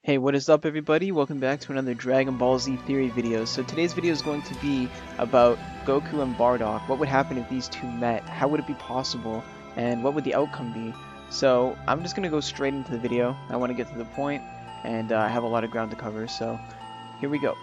Hey, what is up everybody? Welcome back to another Dragon Ball Z theory video. So today's video is going to be about Goku and Bardock. What would happen if these two met? How would it be possible? And what would the outcome be? So I'm just going to go straight into the video. I want to get to the point, and I have a lot of ground to cover, so here we go.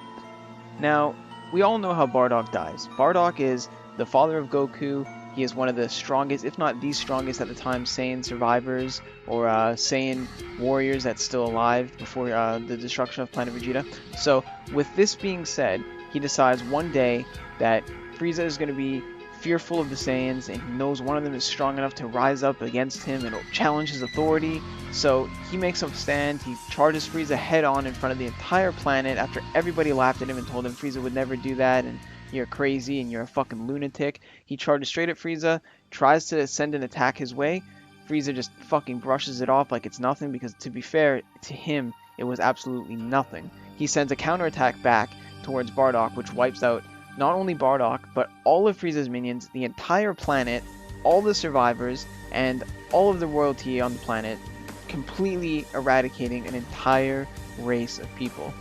Now, we all know how Bardock dies. Bardock is the father of Goku. He is one of the strongest, if not the strongest at the time, Saiyan survivors or Saiyan warriors that's still alive before the destruction of Planet Vegeta. So, with this being said, he decides one day that Frieza is going to be fearful of the Saiyans, and he knows one of them is strong enough to rise up against him and challenge his authority. So he makes a stand, he charges Frieza head on in front of the entire planet after everybody laughed at him and told him Frieza would never do that, and you're crazy and you're a fucking lunatic. He charges straight at Frieza, tries to send an attack his way. Frieza just fucking brushes it off like it's nothing, because to be fair to him, it was absolutely nothing. He sends a counterattack back towards Bardock, which wipes out not only Bardock, but all of Frieza's minions, the entire planet, all the survivors, and all of the royalty on the planet, completely eradicating an entire race of people.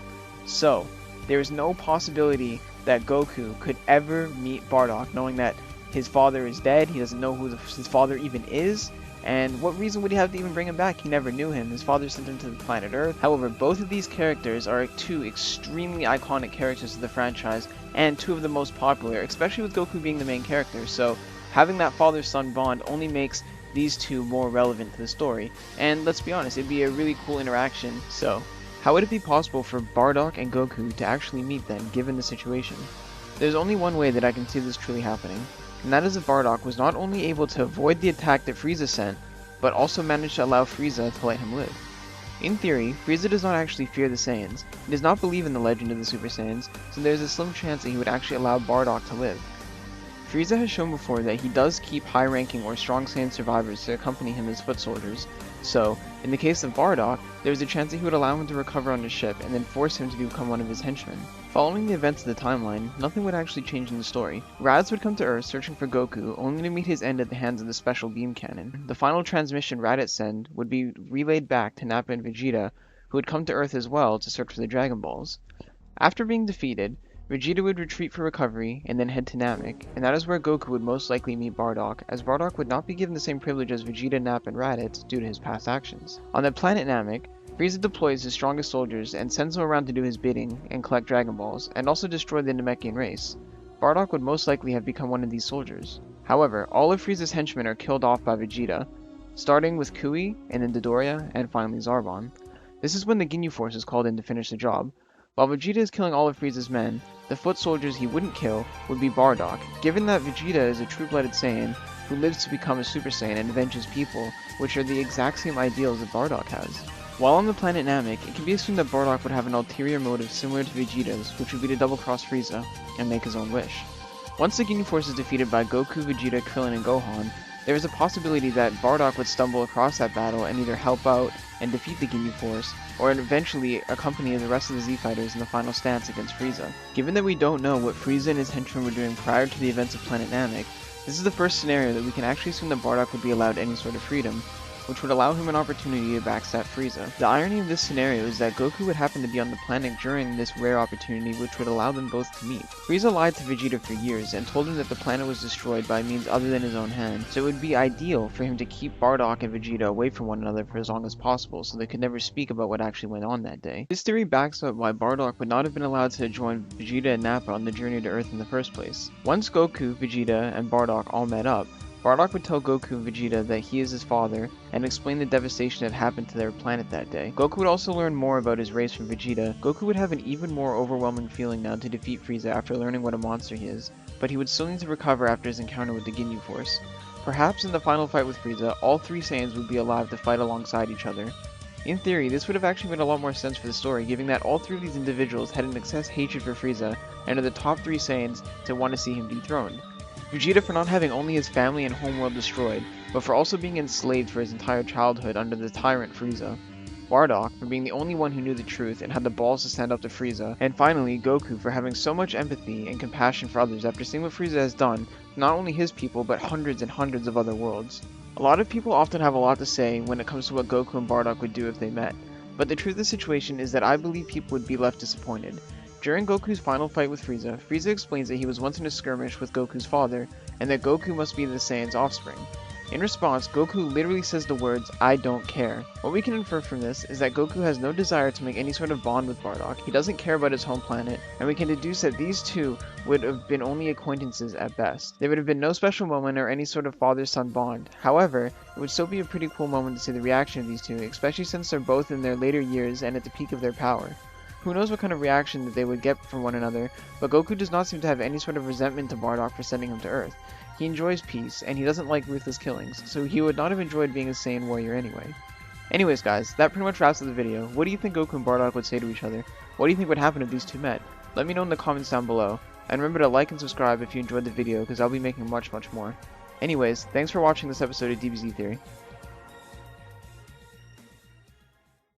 So, there is no possibility that Goku could ever meet Bardock, knowing that his father is dead. He doesn't know who his father even is, and what reason would he have to even bring him back? He never knew him. His father sent him to the planet Earth. However, both of these characters are two extremely iconic characters of the franchise, and two of the most popular, especially with Goku being the main character. So having that father-son bond only makes these two more relevant to the story. And let's be honest, it'd be a really cool interaction. So how would it be possible for Bardock and Goku to actually meet then, given the situation? There's only one way that I can see this truly happening, and that is if Bardock was not only able to avoid the attack that Frieza sent, but also managed to allow Frieza to let him live. In theory, Frieza does not actually fear the Saiyans. He does not believe in the legend of the Super Saiyans, so there's a slim chance that he would actually allow Bardock to live. Frieza has shown before that he does keep high-ranking or strong Saiyan survivors to accompany him as foot soldiers, so in the case of Bardock, there is a chance that he would allow him to recover on his ship and then force him to become one of his henchmen. Following the events of the timeline, nothing would actually change in the story. Raditz would come to Earth searching for Goku, only to meet his end at the hands of the special beam cannon. The final transmission Raditz sent would be relayed back to Nappa and Vegeta, who would come to Earth as well to search for the Dragon Balls. After being defeated, Vegeta would retreat for recovery and then head to Namek, and that is where Goku would most likely meet Bardock, as Bardock would not be given the same privilege as Vegeta, Nappa, and Raditz due to his past actions. On the planet Namek, Frieza deploys his strongest soldiers and sends them around to do his bidding and collect Dragon Balls, and also destroy the Namekian race. Bardock would most likely have become one of these soldiers. However, all of Frieza's henchmen are killed off by Vegeta, starting with Kui, and then Dodoria, and finally Zarbon. This is when the Ginyu Force is called in to finish the job. While Vegeta is killing all of Frieza's men, the foot soldiers he wouldn't kill would be Bardock, given that Vegeta is a true-blooded Saiyan who lives to become a Super Saiyan and avenge his people, which are the exact same ideals that Bardock has. While on the planet Namek, it can be assumed that Bardock would have an ulterior motive similar to Vegeta's, which would be to double-cross Frieza and make his own wish. Once the Ginyu Force is defeated by Goku, Vegeta, Krillin, and Gohan, there is a possibility that Bardock would stumble across that battle and either help out and defeat the Ginyu Force, or eventually accompany the rest of the Z-Fighters in the final stance against Frieza. Given that we don't know what Frieza and his henchmen were doing prior to the events of Planet Namek, this is the first scenario that we can actually assume that Bardock would be allowed any sort of freedom, which would allow him an opportunity to backstab Frieza. The irony of this scenario is that Goku would happen to be on the planet during this rare opportunity, which would allow them both to meet. Frieza lied to Vegeta for years and told him that the planet was destroyed by means other than his own hand, so it would be ideal for him to keep Bardock and Vegeta away from one another for as long as possible, so they could never speak about what actually went on that day. This theory backs up why Bardock would not have been allowed to join Vegeta and Nappa on the journey to Earth in the first place. Once Goku, Vegeta, and Bardock all met up, Bardock would tell Goku and Vegeta that he is his father, and explain the devastation that happened to their planet that day. Goku would also learn more about his race from Vegeta. Goku would have an even more overwhelming feeling now to defeat Frieza after learning what a monster he is, but he would still need to recover after his encounter with the Ginyu Force. Perhaps in the final fight with Frieza, all three Saiyans would be alive to fight alongside each other. In theory, this would have actually made a lot more sense for the story, given that all three of these individuals had an excess hatred for Frieza, and are the top three Saiyans to want to see him dethroned. Vegeta for not having only his family and homeworld destroyed, but for also being enslaved for his entire childhood under the tyrant Frieza. Bardock for being the only one who knew the truth and had the balls to stand up to Frieza. And finally, Goku for having so much empathy and compassion for others after seeing what Frieza has done, not only his people, but hundreds and hundreds of other worlds. A lot of people often have a lot to say when it comes to what Goku and Bardock would do if they met, But the truth of the situation is that I believe people would be left disappointed. During Goku's final fight with Frieza, Frieza explains that he was once in a skirmish with Goku's father, and that Goku must be the Saiyan's offspring. In response, Goku literally says the words, "I don't care." What we can infer from this is that Goku has no desire to make any sort of bond with Bardock, he doesn't care about his home planet, and we can deduce that these two would have been only acquaintances at best. There would have been no special moment or any sort of father-son bond. However, it would still be a pretty cool moment to see the reaction of these two, especially since they're both in their later years and at the peak of their power. Who knows what kind of reaction that they would get from one another, but Goku does not seem to have any sort of resentment to Bardock for sending him to Earth. He enjoys peace, and he doesn't like ruthless killings, so he would not have enjoyed being a Saiyan warrior anyway. Anyways guys, that pretty much wraps up the video. What do you think Goku and Bardock would say to each other? What do you think would happen if these two met? Let me know in the comments down below, and remember to like and subscribe if you enjoyed the video, because I'll be making much more. Anyways, thanks for watching this episode of DBZ Theory.